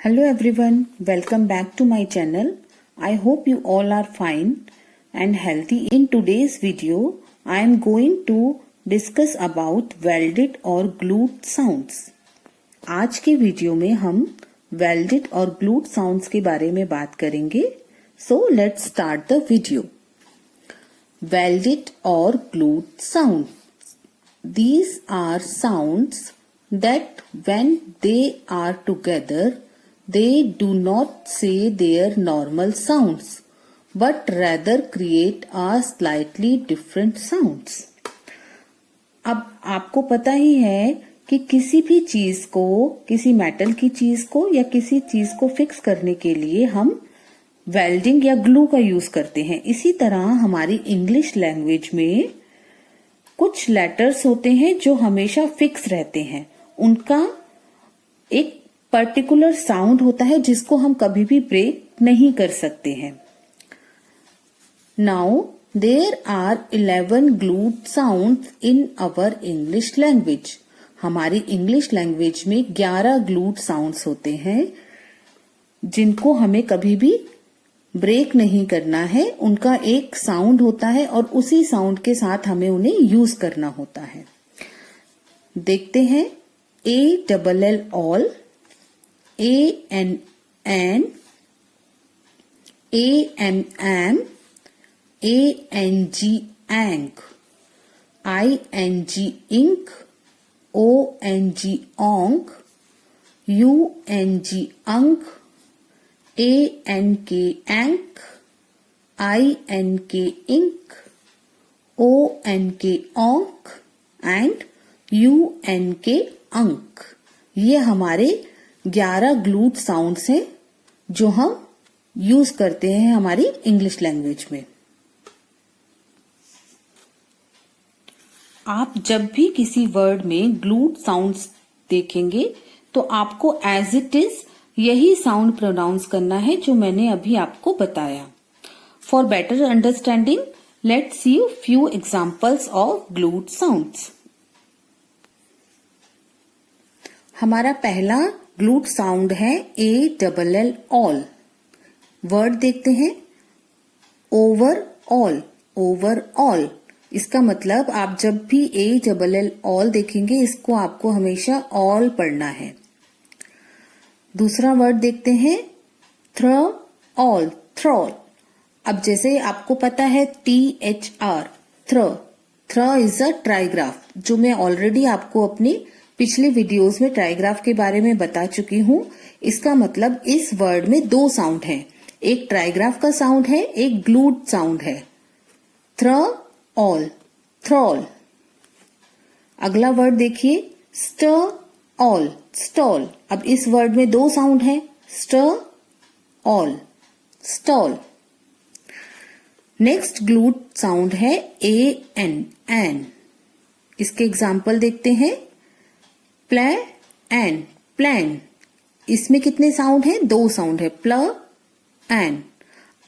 Hello everyone, welcome back to my channel. I hope you all are fine and healthy. In today's video, I am going to discuss about welded और glued sounds. आज के video में हम welded और glued sounds के बारे में बात करेंगे. So let's start the video. Welded or glued sound. These are sounds that when they are together, they do not say their normal sounds, but rather create a slightly different sounds. अब आपको पता ही है कि किसी भी चीज को, किसी मेटल की चीज को या किसी चीज को फिक्स करने के लिए हम वेल्डिंग या ग्लू का यूज करते हैं. इसी तरह हमारी इंग्लिश लैंग्वेज में कुछ लेटर्स होते हैं जो हमेशा फिक्स रहते हैं. उनका एक पर्टिकुलर साउंड होता है जिसको हम कभी भी ब्रेक नहीं कर सकते हैं. Now there are 11 glued sounds in our English language. हमारी इंग्लिश लैंग्वेज में 11 ग्लूड साउंड्स होते हैं जिनको हमें कभी भी ब्रेक नहीं करना है. उनका एक साउंड होता है और उसी साउंड के साथ हमें उन्हें यूज करना होता है. देखते हैं. ALL all, ANN, AMM, ANG ANG, ING ink, ONG onk, UNG unk, ANK ank, INK ink, ONK onk and UNK unk. ये हमारे 11 ग्लूड साउंड्स हैं जो हम यूज करते हैं हमारी इंग्लिश लैंग्वेज में. आप जब भी किसी वर्ड में ग्लूड साउंड्स देखेंगे तो आपको एज इट इज यही साउंड प्रोनाउंस करना है जो मैंने अभी आपको बताया. For better understanding, let's see few examples of glued sounds. हमारा पहला ग्लूड साउंड है ALL ऑल. वर्ड देखते हैं. Overall, overall. इसका मतलब आप जब भी ALL ऑल देखेंगे इसको आपको हमेशा ऑल पढ़ना है. दूसरा वर्ड देखते हैं. थ्रॉल, थ्रॉल. अब जैसे आपको पता है THR, थ्र इज अ ट्राइग्राफ, जो मैं ऑलरेडी आपको अपनी पिछले वीडियोस में ट्राइग्राफ के बारे में बता चुकी हूं. इसका मतलब इस वर्ड में दो साउंड हैं. एक ट्राइग्राफ का साउंड है, एक ग्लूड साउंड है. थ्रॉल, थ्रॉल. अगला वर्ड देखिए. Stall, stall. अब इस वर्ड में दो साउंड हैं. Stall, stall. Next glued sound है AN, एन. इसके एग्जाम्पल देखते हैं. Plan, plan. इसमें कितने साउंड हैं? दो साउंड है. एन.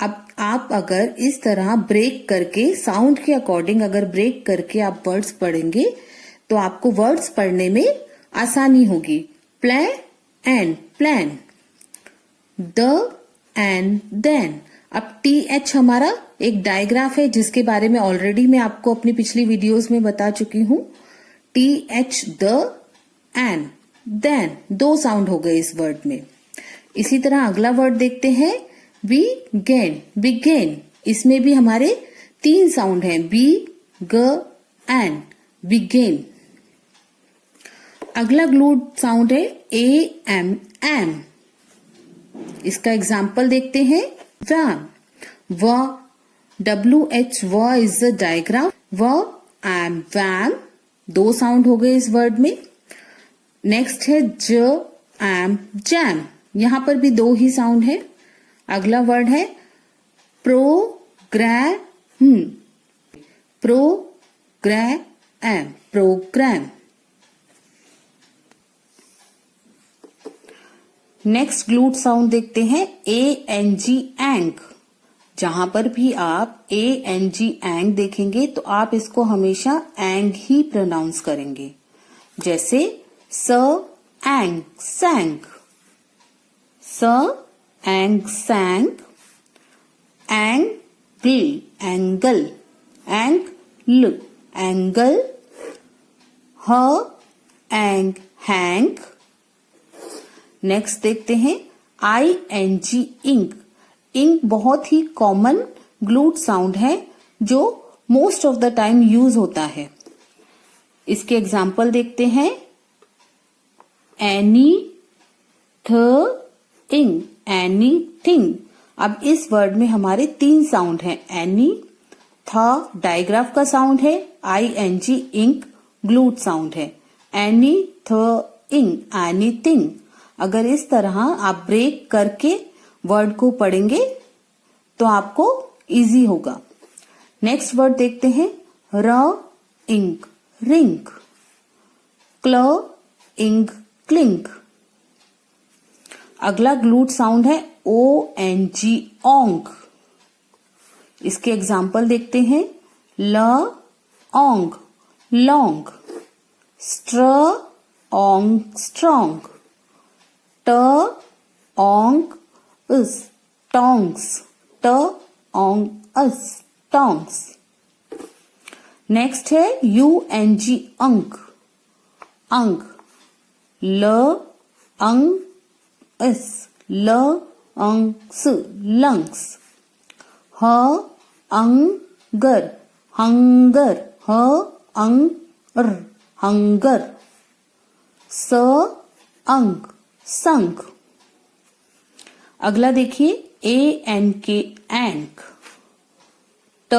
अब आप अगर इस तरह ब्रेक करके, साउंड के अकॉर्डिंग अगर ब्रेक करके आप वर्ड्स पढ़ेंगे तो आपको वर्ड्स पढ़ने में आसानी होगी. Plan, plan. The and then. अब TH हमारा एक डायग्राफ है जिसके बारे में ऑलरेडी मैं आपको अपनी पिछली वीडियोस में बता चुकी हूं. TH, the and then. दो साउंड हो गए इस वर्ड में. इसी तरह अगला वर्ड देखते हैं. Begin, begin. इसमें भी हमारे तीन साउंड हैं. N, begin. अगला ग्लूड साउंड है AMM. इसका एग्जाम्पल देखते हैं. वैम, WH, व is the diagram. M, wham. दो साउंड हो गए इस वर्ड में. नेक्स्ट है एम, जैम. यहां पर भी दो ही साउंड है. अगला वर्ड है program, program, program. Next glued sound देखते हैं. ANG एंग. जहां पर भी आप ANG एंग देखेंगे तो आप इसको हमेशा एंग ही प्रोनाउंस करेंगे. जैसे एंग, सैंग. स ang sang, angle angle, angle angle, ह एंग हैंग। नेक्स्ट देखते हैं ING इंक। इंक बहुत ही कॉमन ग्लूट साउंड है जो most of the time use होता है। इसके एग्जाम्पल देखते हैं एनी थिंग, एनीथिंग। अब इस वर्ड में हमारे 3 साउंड हैं। एनी, था डायग्राफ का साउंड है, ING इंक ग्लूट साउंड है। Any thing, anything. अगर इस तरह आप ब्रेक करके वर्ड को पढ़ेंगे तो आपको इजी होगा। नेक्स्ट वर्ड देखते हैं र इंक रिंक, क्ल इंक क्लिंक। अगला ग्लूट साउंड है ONG ओंग। इसके एग्जाम्पल देखते हैं ल ओंग लॉन्ग, स्ट्र ओंग स्ट्रॉन्ग, ट ओंग उस टोंग्स, ट ओंग अस टोंग्स। नेक्स्ट है UNG अंक अंग, ल अंग इस, ल अंग स लंग्स, ह अंगर हंगर, ह अंग हंगर, स अंक संक। अगला देखिए ANK एंक, ट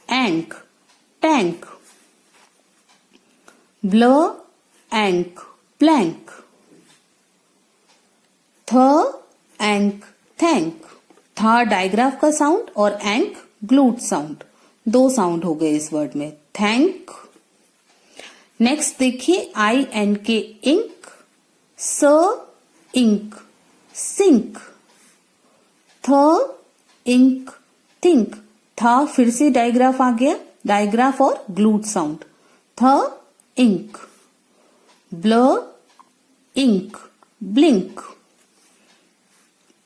एंक टैंक, ब्ल एंक प्लैंक, थ एंक थैंक। था डायग्राफ का साउंड और एंक ग्लूट साउंड, 2 साउंड हो गए इस वर्ड में, थैंक। नेक्स्ट देखिए INK इंक, स इंक सिंक, थ इंक थिंक। था फिर से डायग्राफ आ गया, डायग्राफ और ग्लूट साउंड, थ इंक, ब्ल इंक ब्लिंक।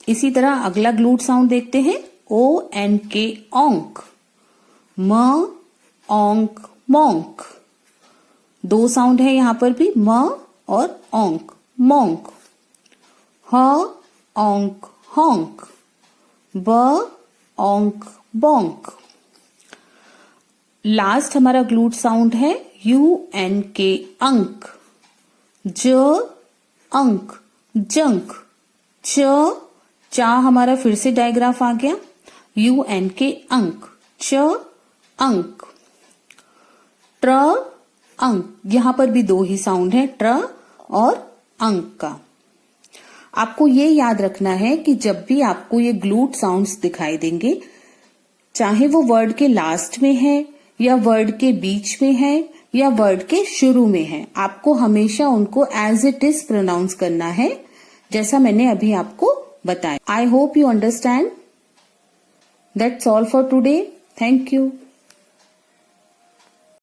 इसी तरह अगला ग्लूट साउंड देखते हैं ONK ओंक, म ओंक मोंक। 2 साउंड है यहां पर भी, म और ओंक मोंक, ह ओंक होंक, ब ओंक बोंक। लास्ट हमारा ग्लूट साउंड है UNK अंक, ज अंक जंक, च चा हमारा फिर से डायग्राफ आ गया, UNK अंक, च अंक, ट्र अंक। यहां पर भी 2 ही साउंड है, ट्र और अंक का। आपको ये याद रखना है कि जब भी आपको ये ग्लूट साउंड्स दिखाई देंगे, चाहे वो वर्ड के लास्ट में है या वर्ड के बीच में है या वर्ड के शुरू में है, आपको हमेशा उनको एज इट इज प्रोनाउंस करना है, जैसा मैंने अभी आपको बताया। I hope you understand. That's all for today. Thank you.